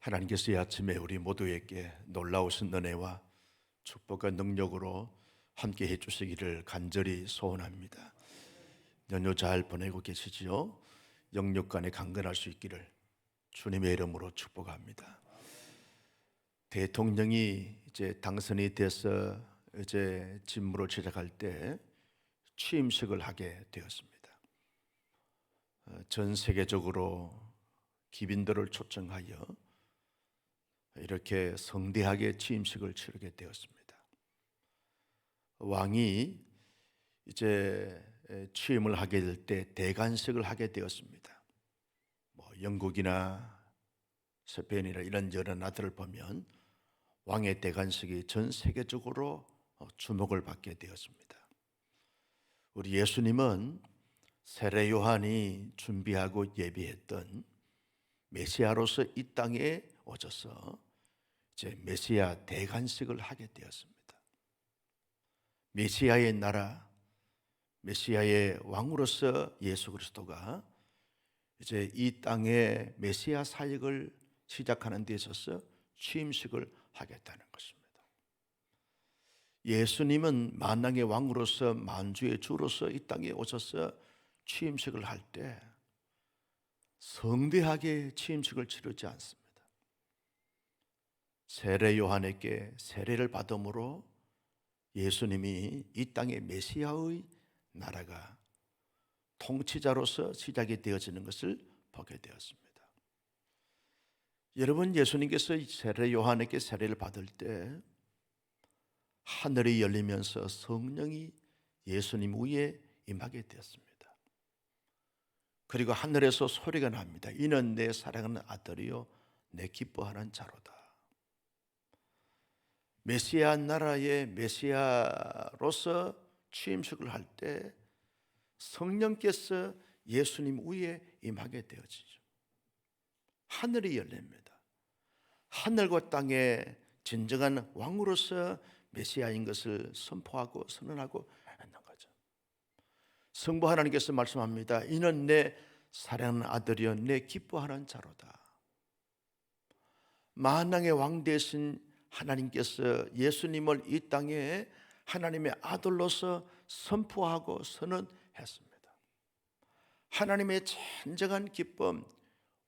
하나님께서 이 아침에 우리 모두에게 놀라우신 은혜와 축복과 능력으로 함께 해주시기를 간절히 소원합니다. 연휴 잘 보내고 계시지요? 영육간에 강건할 수 있기를 주님의 이름으로 축복합니다. 대통령이 이제 당선이 돼서 이제 직무를 시작할 때 취임식을 하게 되었습니다. 전 세계적으로 기빈들을 초청하여 이렇게 성대하게 취임식을 치르게 되었습니다. 왕이 이제 취임을 하게 될 때 대관식을 하게 되었습니다. 영국이나 스페인이나 이런 여러 나라들을 보면 왕의 대관식이 전 세계적으로 주목을 받게 되었습니다. 우리 예수님은 세례 요한이 준비하고 예비했던 메시아로서 이 땅에 오셔서 이제 메시아 대관식을 하게 되었습니다. 메시아의 나라, 메시아의 왕으로서 예수 그리스도가 이제 이 땅에 메시아 사역을 시작하는 데 있어서 취임식을 하겠다는 것입니다. 예수님은 만왕의 왕으로서 만주의 주로서 이 땅에 오셔서 취임식을 할 때 성대하게 취임식을 치르지 않습니다. 세례 요한에게 세례를 받음으로 예수님이 이 땅의 메시아의 나라가 통치자로서 시작이 되어지는 것을 보게 되었습니다. 여러분, 예수님께서 세례 요한에게 세례를 받을 때 하늘이 열리면서 성령이 예수님 위에 임하게 되었습니다. 그리고 하늘에서 소리가 납니다. 이는 내 사랑하는 아들이요 내 기뻐하는 자로다. 메시아 나라의 메시아로서 취임식을 할 때 성령께서 예수님 위에 임하게 되어지죠. 하늘이 열립니다. 하늘과 땅에 진정한 왕으로서 메시아인 것을 선포하고 선언하고 있는 거죠. 성부 하나님께서 말씀합니다. 이는 내 사랑하는 아들이여 내 기뻐하는 자로다. 만왕의 왕 되신 하나님께서 예수님을 이 땅에 하나님의 아들로서 선포하고 선언했습니다. 하나님의 진정한 기쁨,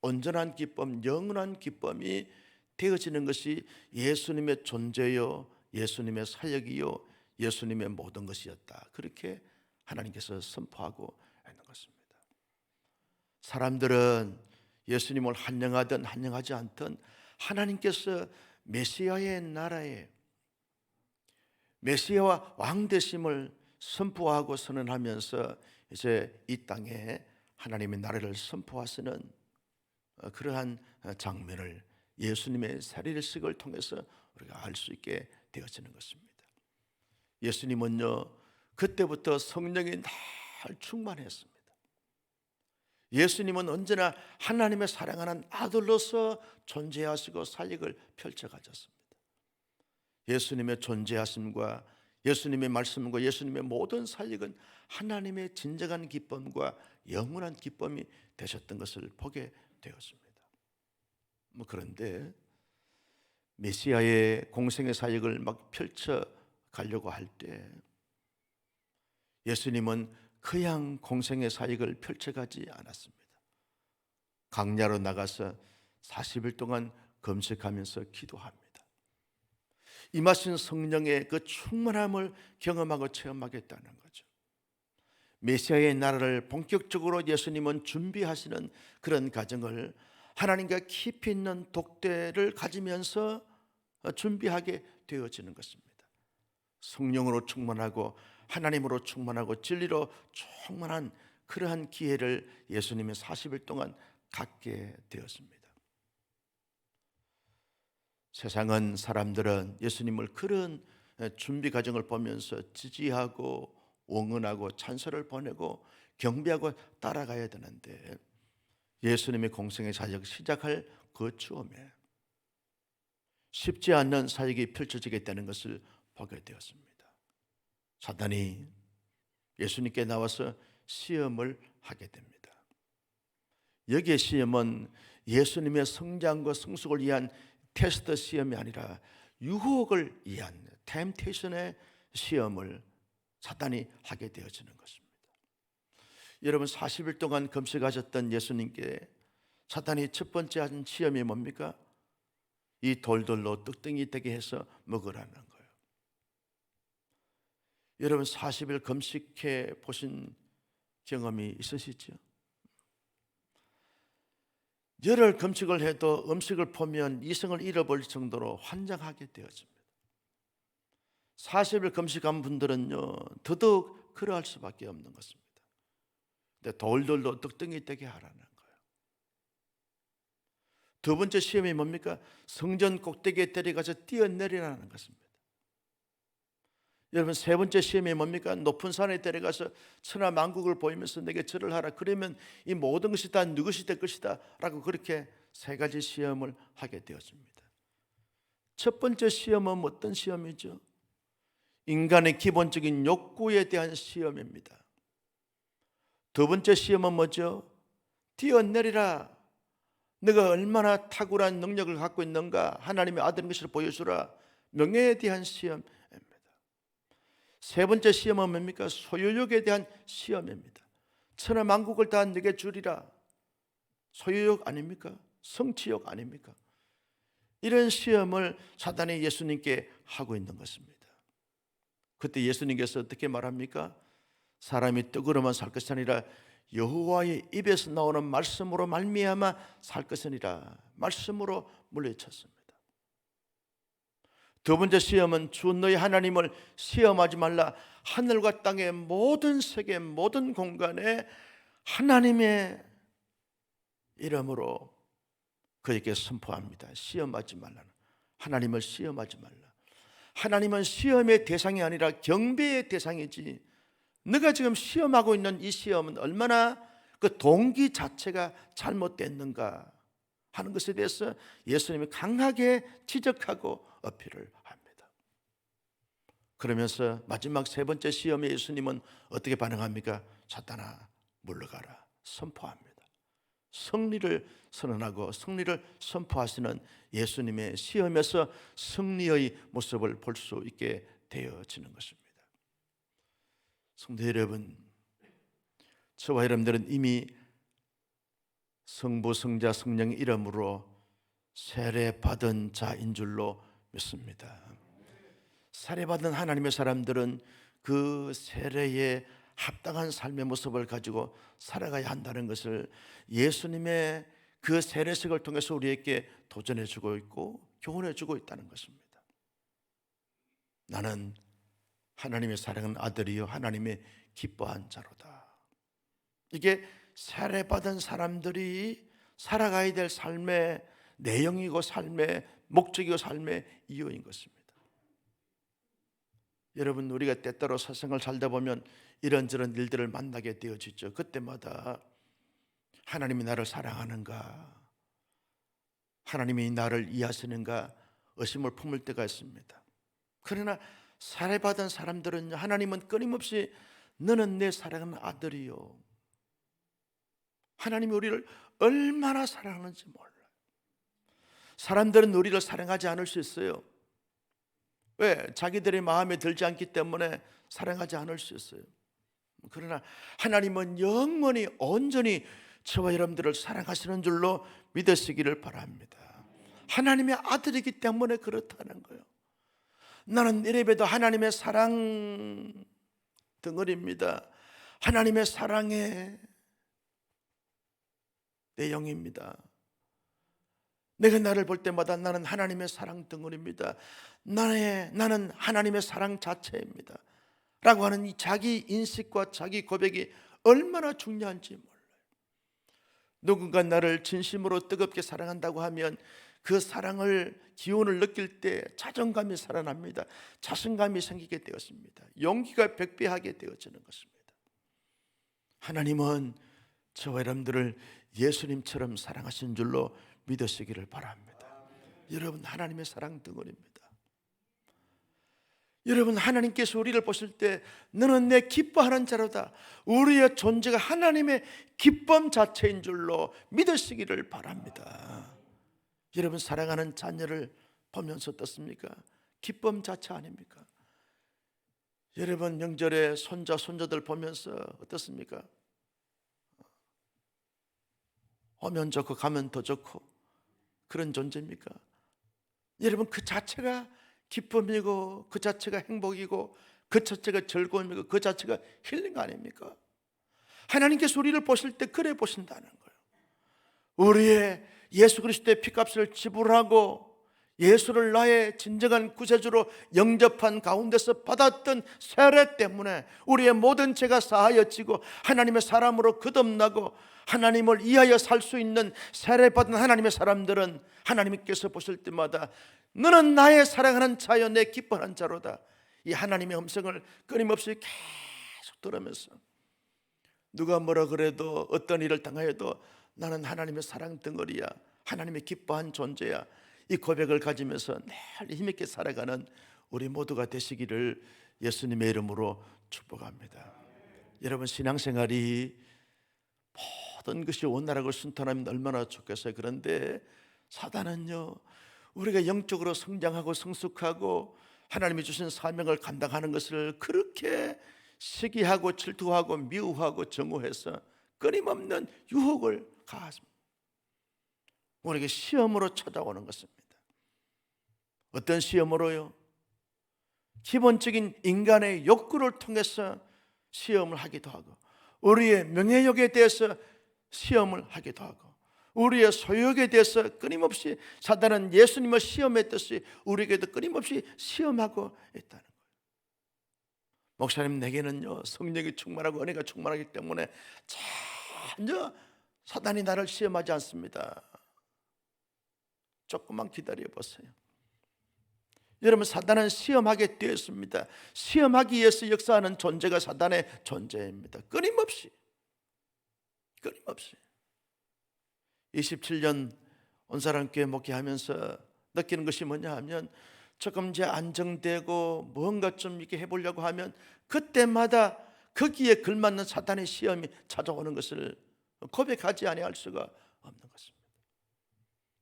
온전한 기쁨, 영원한 기쁨이 되어지는 것이 예수님의 존재요, 예수님의 사역이요, 예수님의 모든 것이었다. 그렇게 하나님께서 선포하고 있는 것입니다. 사람들은 예수님을 환영하든 환영하지 않든 하나님께서 메시아의 나라에 메시아와 왕 되심을 선포하고 선언하면서 이제 이 땅에 하나님의 나라를 선포하시는 그러한 장면을 예수님의 세례식을 통해서 우리가 알 수 있게 되어지는 것입니다. 예수님은요, 그때부터 성령이 날 충만했습니다. 예수님은 언제나 하나님의 사랑하는 아들로서 존재하시고 사역을 펼쳐가셨습니다. 예수님의 존재하심과 예수님의 말씀과 예수님의 모든 사역은 하나님의 진정한 기쁨과 영원한 기쁨이 되셨던 것을 보게 되었습니다. 그런데 메시아의 공생의 사역을 막 펼쳐 가려고 할 때 예수님은 그냥 공생의 사역을 펼쳐가지 않았습니다. 광야로 나가서 40일 동안 금식하면서 기도합니다. 임하신 성령의 그 충만함을 경험하고 체험하겠다는 거죠. 메시아의 나라를 본격적으로 예수님은 준비하시는 그런 과정을 하나님과 깊이 있는 독대를 가지면서 준비하게 되어지는 것입니다. 성령으로 충만하고 하나님으로 충만하고 진리로 충만한 그러한 기회를 예수님이 40일 동안 갖게 되었습니다. 세상은 사람들은 예수님을 그런 준비 과정을 보면서 지지하고 응원하고 찬사를 보내고 경배하고 따라가야 되는데 예수님의 공생의 사역 시작할 그 즈음에 쉽지 않는 사역이 펼쳐지게 되는 것을 보게 되었습니다. 사단이 예수님께 나와서 시험을 하게 됩니다. 여기에 시험은 예수님의 성장과 성숙을 위한 테스트 시험이 아니라 유혹을 위한 템테이션의 시험을 사단이 하게 되어지는 것입니다. 여러분, 40일 동안 금식하셨던 예수님께 사단이 첫 번째 한 시험이 뭡니까? 이 돌돌로 떡덩이 되게 해서 먹으라는 거예요. 여러분, 40일 금식해 보신 경험이 있으시죠? 열흘 금식을 해도 음식을 보면 이성을 잃어버릴 정도로 환장하게 되어집니다. 40일 금식한 분들은요, 더더욱 그러할 수밖에 없는 것입니다. 근데 돌돌로 떡덩이 되게 하라는 거예요. 두 번째 시험이 뭡니까? 성전 꼭대기에 데려가서 뛰어내리라는 것입니다. 여러분, 세 번째 시험이 뭡니까? 높은 산에 데려가서 천하만국을 보이면서 내게 절을 하라. 그러면 이 모든 것이 다 네 것이 될 것이다 라고 그렇게 세 가지 시험을 하게 되었습니다. 첫 번째 시험은 어떤 시험이죠? 인간의 기본적인 욕구에 대한 시험입니다. 두 번째 시험은 뭐죠? 뛰어내리라. 네가 얼마나 탁월한 능력을 갖고 있는가, 하나님의 아들인 것을 보여주라. 명예에 대한 시험입니다. 세 번째 시험은 뭡니까? 소유욕에 대한 시험입니다. 천하만국을 다 네게 주리라. 소유욕 아닙니까? 성취욕 아닙니까? 이런 시험을 사단이 예수님께 하고 있는 것입니다. 그때 예수님께서 어떻게 말합니까? 사람이 떡으로만 살 것이 아니라 여호와의 입에서 나오는 말씀으로 말미암아 살 것이니라. 말씀으로 물리쳤습니다. 두 번째 시험은 주 너희 하나님을 시험하지 말라. 하늘과 땅의 모든 세계 모든 공간에 하나님의 이름으로 그에게 선포합니다. 시험하지 말라. 하나님을 시험하지 말라. 하나님은 시험의 대상이 아니라 경배의 대상이지, 네가 지금 시험하고 있는 이 시험은 얼마나 그 동기 자체가 잘못됐는가 하는 것에 대해서 예수님이 강하게 지적하고 어필을 합니다. 그러면서 마지막 세 번째 시험에 예수님은 어떻게 반응합니까? 사탄아 물러가라 선포합니다. 승리를 선언하고 승리를 선포하시는 예수님의 시험에서 승리의 모습을 볼 수 있게 되어지는 것입니다. 성도 여러분, 저와 여러분들은 이미 성부, 성자, 성령의 이름으로 세례받은 자인 줄로 믿습니다. 세례받은 하나님의 사람들은 그 세례에 합당한 삶의 모습을 가지고 살아가야 한다는 것을 예수님의 그 세례식을 통해서 우리에게 도전해 주고 있고 교훈해 주고 있다는 것입니다. 나는 하나님의 사랑하는 아들이요 하나님의 기뻐한 자로다. 이게 세례받은 사람들이 살아가야 될 삶의 내용이고 삶의 목적이고 삶의 이유인 것입니다. 여러분, 우리가 때때로 세상을 살다 보면 이런저런 일들을 만나게 되어지죠. 그때마다 하나님이 나를 사랑하는가, 하나님이 나를 이해하시는가 의심을 품을 때가 있습니다. 그러나 세례받은 사람들은 하나님은 끊임없이 너는 내 사랑하는 아들이요, 하나님이 우리를 얼마나 사랑하는지 몰라요. 사람들은 우리를 사랑하지 않을 수 있어요. 왜? 자기들의 마음에 들지 않기 때문에 사랑하지 않을 수 있어요. 그러나 하나님은 영원히 온전히 저와 여러분들을 사랑하시는 줄로 믿으시기를 바랍니다. 하나님의 아들이기 때문에 그렇다는 거예요. 나는 이래봬도 하나님의 사랑 덩어리입니다. 하나님의 사랑의 내용입니다. 내가 나를 볼 때마다 나는 하나님의 사랑 덩어리입니다. 나는 하나님의 사랑 자체입니다 라고 하는 이 자기 인식과 자기 고백이 얼마나 중요한지 몰라요. 누군가 나를 진심으로 뜨겁게 사랑한다고 하면 그 사랑을 기운을 느낄 때 자존감이 살아납니다. 자신감이 생기게 되었습니다. 용기가 백배하게 되어지는 것입니다. 하나님은 저와 여러분들을 예수님처럼 사랑하신 줄로 믿으시기를 바랍니다. 여러분, 하나님의 사랑 덩어리입니다. 여러분, 하나님께서 우리를 보실 때 너는 내 기뻐하는 자로다, 우리의 존재가 하나님의 기쁨 자체인 줄로 믿으시기를 바랍니다. 여러분, 사랑하는 자녀를 보면서 어떻습니까? 기쁨 자체 아닙니까? 여러분, 명절에 손자 손자들 보면서 어떻습니까? 오면 좋고 가면 더 좋고 그런 존재입니까? 여러분, 그 자체가 기쁨이고 그 자체가 행복이고 그 자체가 즐거움이고 그 자체가 힐링 아닙니까? 하나님께서 우리를 보실 때 그래 보신다는 거예요. 우리의 예수 그리스도의 피값을 지불하고 예수를 나의 진정한 구세주로 영접한 가운데서 받았던 세례 때문에 우리의 모든 죄가 사하여지고 하나님의 사람으로 거듭나고 하나님을 이하여 살 수 있는 세례받은 하나님의 사람들은 하나님께서 보실 때마다 너는 나의 사랑하는 자여 내 기뻐하는 자로다, 이 하나님의 음성을 끊임없이 계속 들으면서 누가 뭐라 그래도 어떤 일을 당하여도 나는 하나님의 사랑 덩어리야, 하나님의 기뻐한 존재야, 이 고백을 가지면서 늘 힘있게 살아가는 우리 모두가 되시기를 예수님의 이름으로 축복합니다. 여러분, 신앙생활이 모든 것이 원활하고 순탄하면 얼마나 좋겠어요. 그런데 사단은요, 우리가 영적으로 성장하고 성숙하고 하나님이 주신 사명을 감당하는 것을 그렇게 시기하고 질투하고 미워하고 정오해서 끊임없는 유혹을 가하십니다. 우리에게 시험으로 찾아오는 것입니다. 어떤 시험으로요? 기본적인 인간의 욕구를 통해서 시험을 하기도 하고, 우리의 명예욕에 대해서 시험을 하기도 하고, 우리의 소욕에 대해서 끊임없이 사단은 예수님을 시험했듯이 우리에게도 끊임없이 시험하고 있다는 거예요. 목사님, 내게는요 성령이 충만하고 은혜가 충만하기 때문에 전혀 사단이 나를 시험하지 않습니다. 조금만 기다려 보세요. 여러분, 사단은 시험하게 되었습니다. 시험하기 위해서 역사하는 존재가 사단의 존재입니다. 끊임없이 27년 온사랑교회 목회하면서 느끼는 것이 뭐냐 하면, 조금 이제 안정되고 뭔가 좀 이렇게 해보려고 하면 그때마다 거기에 걸맞는 사단의 시험이 찾아오는 것을 고백하지 아니할 수가 없는 것입니다.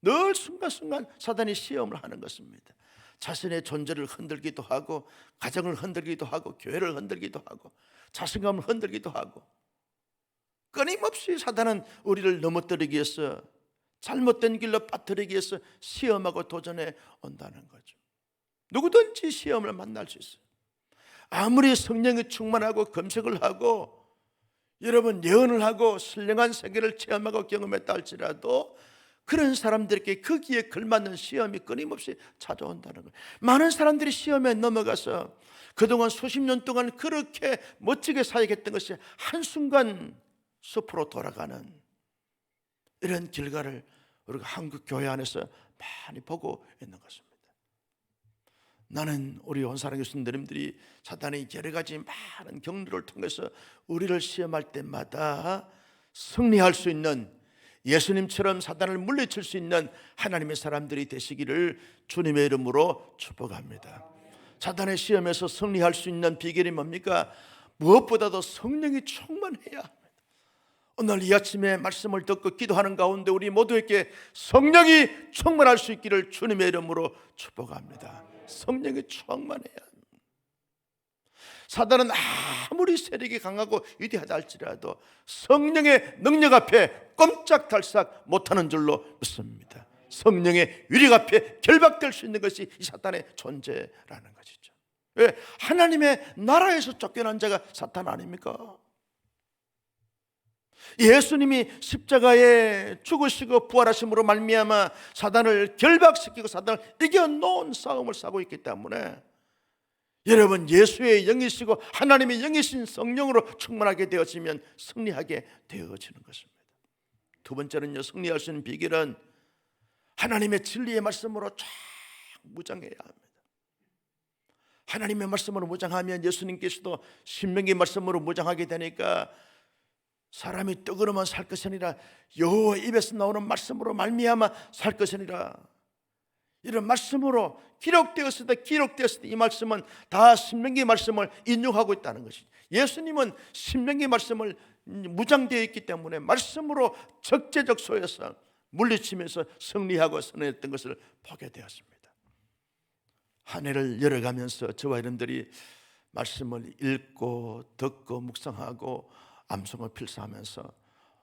늘 순간순간 사단이 시험을 하는 것입니다. 자신의 존재를 흔들기도 하고, 가정을 흔들기도 하고, 교회를 흔들기도 하고, 자신감을 흔들기도 하고, 끊임없이 사단은 우리를 넘어뜨리기 위해서, 잘못된 길로 빠뜨리기 위해서 시험하고 도전해 온다는 거죠. 누구든지 시험을 만날 수 있어요. 아무리 성령이 충만하고 검색을 하고 여러분 예언을 하고 신령한 세계를 체험하고 경험했다 할지라도 그런 사람들에게 거기에 걸맞는 시험이 끊임없이 찾아온다는 거예요. 많은 사람들이 시험에 넘어가서 그동안 수십 년 동안 그렇게 멋지게 사역했던 것이 한순간 숲으로 돌아가는 이런 결과를 우리가 한국 교회 안에서 많이 보고 있는 것입니다. 나는 우리 온사랑 교수님들이 사단의 여러 가지 많은 경로를 통해서 우리를 시험할 때마다 승리할 수 있는, 예수님처럼 사단을 물리칠 수 있는 하나님의 사람들이 되시기를 주님의 이름으로 축복합니다. 사단의 시험에서 승리할 수 있는 비결이 뭡니까? 무엇보다도 성령이 충만해야 합니다. 오늘 이 아침에 말씀을 듣고 기도하는 가운데 우리 모두에게 성령이 충만할 수 있기를 주님의 이름으로 축복합니다. 성령이 충만해야 합니다. 사단은 아무리 세력이 강하고 위대하다 할지라도 성령의 능력 앞에 꼼짝달싹 못하는 줄로 믿습니다. 성령의 위력 앞에 결박될 수 있는 것이 이 사탄의 존재라는 것이죠. 왜? 하나님의 나라에서 쫓겨난 자가 사탄 아닙니까? 예수님이 십자가에 죽으시고 부활하심으로 말미암아 사단을 결박시키고 사단을 이겨놓은 싸움을 싸고 있기 때문에 여러분, 예수의 영이시고 하나님의 영이신 성령으로 충만하게 되어지면 승리하게 되어지는 것입니다. 두 번째는요, 승리할 수 있는 비결은 하나님의 진리의 말씀으로 쫙 무장해야 합니다. 하나님의 말씀으로 무장하면 예수님께서도 신명기 말씀으로 무장하게 되니까 사람이 떡으로만 살 것이 아니라 여호와 입에서 나오는 말씀으로 말미암아 살 것이 아니라 이런 말씀으로 기록되었을 때 이 말씀은 다 신명기 말씀을 인용하고 있다는 것이죠. 예수님은 신명기 말씀을 무장되어 있기 때문에 말씀으로 적재적소에서 물리치면서 승리하고 선언했던 것을 보게 되었습니다. 한 해를 열어가면서 저와 여러분들이 말씀을 읽고 듣고 묵상하고 암송을 필사하면서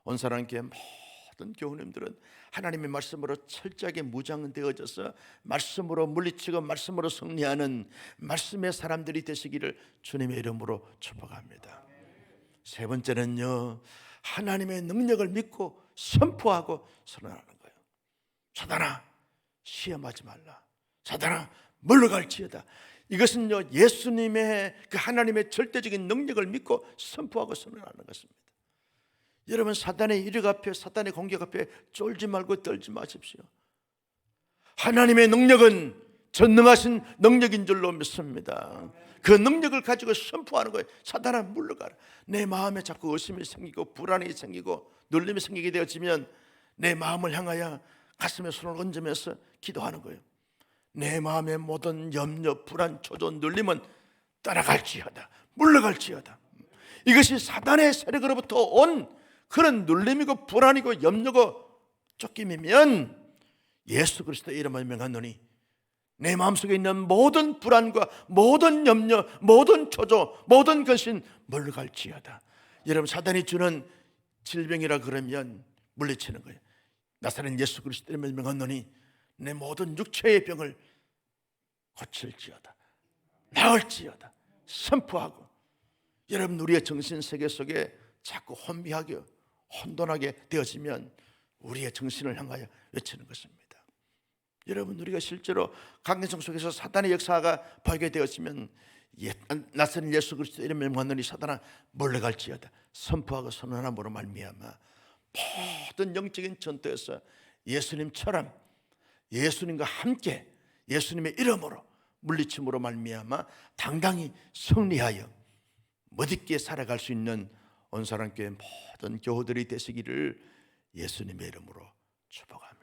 온 사람께 모든 교우님들은 하나님의 말씀으로 철저하게 무장되어져서 말씀으로 물리치고 말씀으로 승리하는 말씀의 사람들이 되시기를 주님의 이름으로 축복합니다. 세 번째는요, 하나님의 능력을 믿고 선포하고 선언하는 거예요. 사단아, 시험하지 말라. 사단아, 물러갈지어다. 이것은요, 예수님의 그 하나님의 절대적인 능력을 믿고 선포하고 선언하는 것입니다. 여러분, 사단의 이력 앞에, 사단의 공격 앞에 쫄지 말고 떨지 마십시오. 하나님의 능력은 전능하신 능력인 줄로 믿습니다. 그 능력을 가지고 선포하는 거예요. 사단아, 물러가라. 내 마음에 자꾸 의심이 생기고 불안이 생기고 눌림이 생기게 되어지면 내 마음을 향하여 가슴에 손을 얹으면서 기도하는 거예요. 내 마음의 모든 염려, 불안, 초조, 눌림은 떠나갈지어다. 물러갈지어다. 이것이 사단의 세력으로부터 온 그런 눌림이고 불안이고 염려고 쫓김이면 예수 그리스도의 이름을 명하노니 내 마음속에 있는 모든 불안과 모든 염려, 모든 초조, 모든 근심 물러갈지어다. 여러분, 사단이 주는 질병이라 그러면 물리치는 거예요. 나사렛 예수 그리스도의 이름을 명하노니 내 모든 육체의 병을 고칠지어다. 나을지어다. 선포하고, 여러분, 우리의 정신세계 속에 자꾸 혼미하게 혼돈하게 되어지면 우리의 정신을 향하여 외치는 것입니다. 여러분, 우리가 실제로 강경성 속에서 사단의 역사가 보이게 되었으면 나사렛 예수 그리스도 이름을 명하노니 사단아, 물러갈지어다. 선포하고 선언함으로 말미암아 모든 영적인 전투에서 예수님처럼 예수님과 함께 예수님의 이름으로 물리침으로 말미암아 당당히 승리하여 멋있게 살아갈 수 있는 온사랑교회 모든 교우들이 되시기를 예수님의 이름으로 축복합니다.